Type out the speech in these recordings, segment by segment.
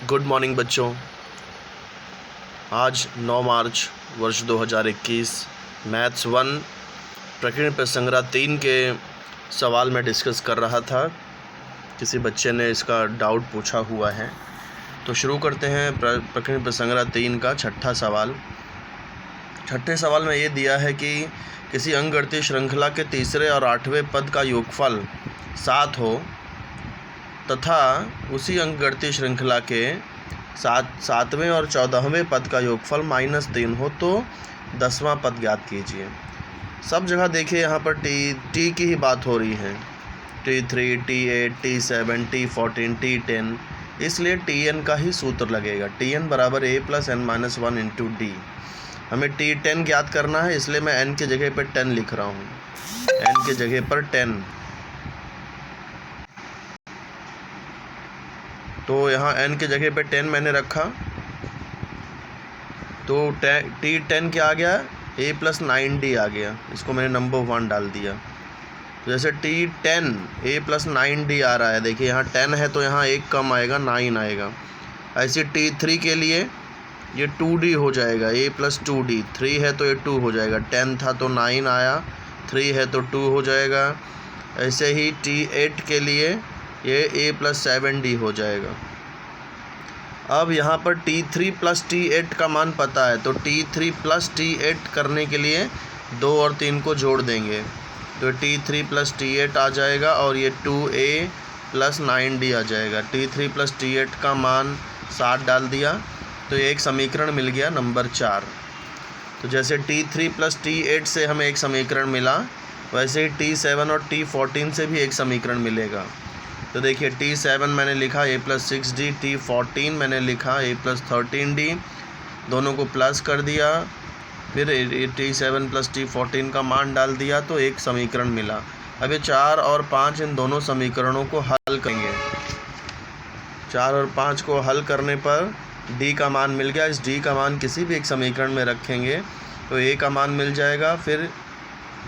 Good morning बच्चों। आज 9 मार्च वर्ष 2021 मैथ्स 1 प्रकीर्ण प्रसंग्रह 3 के सवाल में डिस्कस कर रहा था। किसी बच्चे ने इसका डाउट पूछा हुआ है, तो शुरू करते हैं प्रकीर्ण प्रसंग्रह 3 का छठा सवाल। छठे सवाल में ये दिया है कि किसी अंकगणितीय श्रृंखला के तीसरे और आठवें पद का योगफल 7 हो तथा उसी अंकगणितीय श्रृंखला के सातवें और 14वें पद का योगफल -3 हो तो 10वां पद ज्ञात कीजिए। सब जगह देखिए यहाँ पर टी की ही बात हो रही है। T3, T8, T7, T14, T10, इसलिए Tn का ही सूत्र लगेगा। Tn बराबर a + n-1 इंटू डी। हमें T10 ज्ञात करना है, इसलिए मैं n की जगह पर 10 लिख रहा हूँ। n की जगह पर 10, तो यहाँ n की जगह पे 10 मैंने रखा, तो T10 क्या आ गया, a + 9d आ गया। इसको मैंने नंबर 1 डाल दिया। तो जैसे T10 a + 9d आ रहा है, देखिए यहाँ 10 है तो यहाँ एक कम आएगा, 9 आएगा। ऐसे T3 के लिए ये 2d हो जाएगा, a + 2d। 3 है तो ये 2 हो जाएगा, 10 था तो 9 आया, 3 है तो 2 हो जाएगा। ऐसे ही T8 के लिए ये a + 7d हो जाएगा। अब यहाँ पर T3 + T8 का मान पता है, तो T3 + T8 करने के लिए 2 और 3 को जोड़ देंगे, तो T3 + T8 आ जाएगा और ये 2a + 9d आ जाएगा। T3 + T8 का मान 7 डाल दिया, तो ये एक समीकरण मिल गया नंबर 4। तो जैसे T3 + T8 से हमें एक समीकरण मिला, वैसे ही T7 और T14 से भी एक समीकरण मिलेगा। तो देखिए T7 मैंने लिखा a + 6d, T14 मैंने लिखा a + 13d, दोनों को प्लस कर दिया, फिर T7 + T14 का मान डाल दिया, तो एक समीकरण मिला। अब ये 4 और 5 इन दोनों समीकरणों को हल करेंगे। 4 और 5 को हल करने पर d का मान मिल गया। इस d का मान किसी भी एक समीकरण में रखेंगे तो a का मान मिल जाएगा। फिर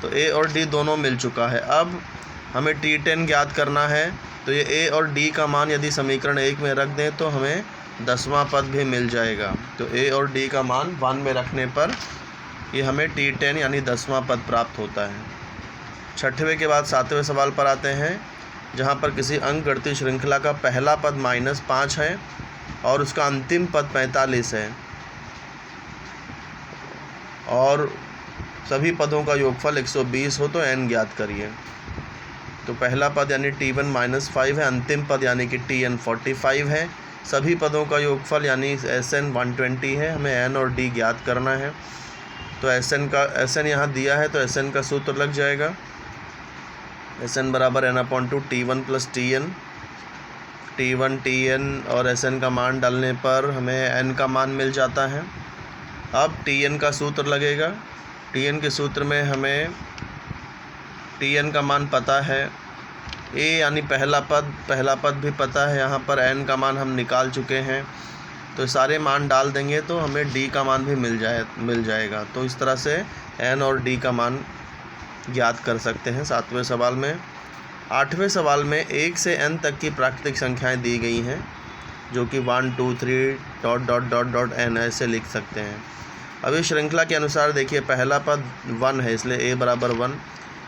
तो a और d दोनों मिल चुका है। अब हमें T10 ज्ञात करना है, तो ये a और d का मान यदि समीकरण 1 में रख दें तो हमें 10वां पद भी मिल जाएगा। तो a और d का मान 1 में रखने पर ये हमें T10 यानी 10वां पद प्राप्त होता है। छठवें के बाद 7वें सवाल पर आते हैं, जहाँ पर किसी अंकगणितीय श्रृंखला का पहला पद -5 है और उसका अंतिम पद 45 है और सभी पदों का योगफल 120 हो, तो n ज्ञात करिए। तो पहला पद यानी T1 -5 है, अंतिम पद यानी कि Tn 45 है, सभी पदों का योगफल यानी Sn 120 है। हमें n और d ज्ञात करना है। तो Sn यहाँ दिया है, तो Sn का सूत्र लग जाएगा। Sn बराबर n/2 T1 + Tn। T1 Tn और Sn का मान डालने पर हमें n का मान मिल जाता है। अब Tn का सूत्र लगेगा। Tn के सूत्र में हमें Tn का मान पता है, a यानी पहला पद भी पता है। यहाँ पर n का मान हम निकाल चुके हैं, तो सारे मान डाल देंगे तो हमें d का मान भी मिल जाएगा। तो इस तरह से n और d का मान ज्ञात कर सकते हैं 7वें सवाल में। 8वें सवाल में 1 से n तक की प्राकृतिक संख्याएं दी गई हैं, जो कि 1 2 3... n ऐसे लिख सकते हैं। अब इस श्रृंखला के अनुसार देखिए, पहला पद 1 है, इसलिए a बराबर 1।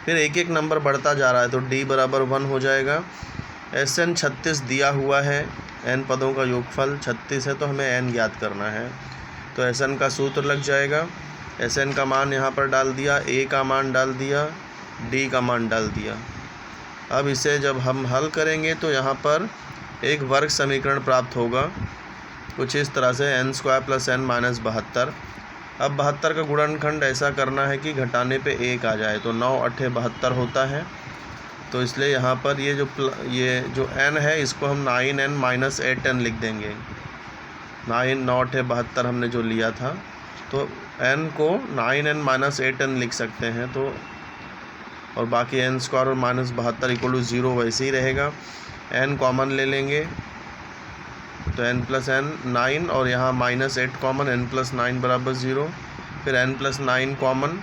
फिर एक एक नंबर बढ़ता जा रहा है, तो d बराबर 1 हो जाएगा। Sn 36 दिया हुआ है, n पदों का योगफल 36 है, तो हमें n ज्ञात करना है। तो Sn का सूत्र लग जाएगा। Sn का मान यहाँ पर डाल दिया, a का मान डाल दिया, d का मान डाल दिया। अब इसे जब हम हल करेंगे तो यहाँ पर एक वर्ग समीकरण प्राप्त होगा, कुछ इस तरह से n² + n - 72। अब 72 का गुणनखंड ऐसा करना है कि घटाने पे 1 आ जाए, तो 9 × 8 = 72 होता है। तो इसलिए यहाँ पर ये जो n है, इसको हम 9n - 8n लिख देंगे। 9 × 8 = 72 हमने जो लिया था, तो n को 9n - 8n लिख सकते हैं। तो और बाकी n² और -72 = 0 वैसे ही रहेगा। n कॉमन ले लेंगे, तो n + n 9 और यहाँ -8 कॉमन, n + 9 बराबर 0। फिर n + 9 कॉमन,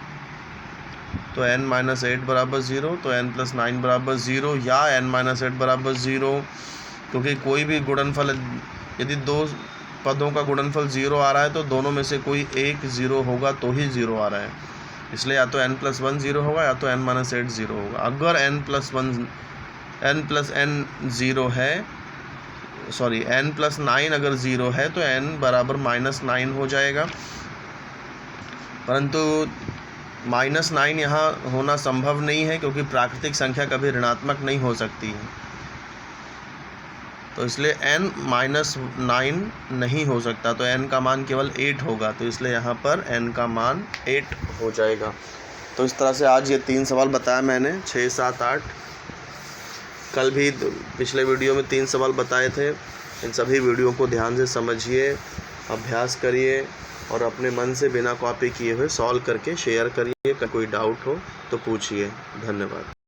तो n - 8 बराबर 0, तो n + 9 बराबर 0 या n - 8 बराबर 0, क्योंकि कोई भी गुणनफल यदि दो पदों का गुणनफल 0 आ रहा है तो दोनों में से कोई एक 0 होगा तो ही 0 आ रहा है, इसलिए या तो n+1 0 होगा या तो n-8 0 होगा। अगर n+9 है, सॉरी n+9 अगर 0 है तो n बराबर -9 हो जाएगा, परंतु -9 यहाँ होना संभव नहीं है क्योंकि प्राकृतिक संख्या कभी ऋणात्मक नहीं हो सकती है, तो इसलिए n-9 नहीं हो सकता, तो n का मान केवल 8 होगा, तो इसलिए यहाँ पर n का मान 8 हो जाएगा। तो इस तरह से आज ये 3 सवाल बताया मैंने, 6, 7, 8। कल भी पिछले वीडियो में 3 सवाल बताए थे। इन सभी वीडियो को ध्यान से समझिए, अभ्यास करिए और अपने मन से बिना कॉपी किए हुए सॉल्व करके शेयर करिए। कोई डाउट हो तो पूछिए। धन्यवाद।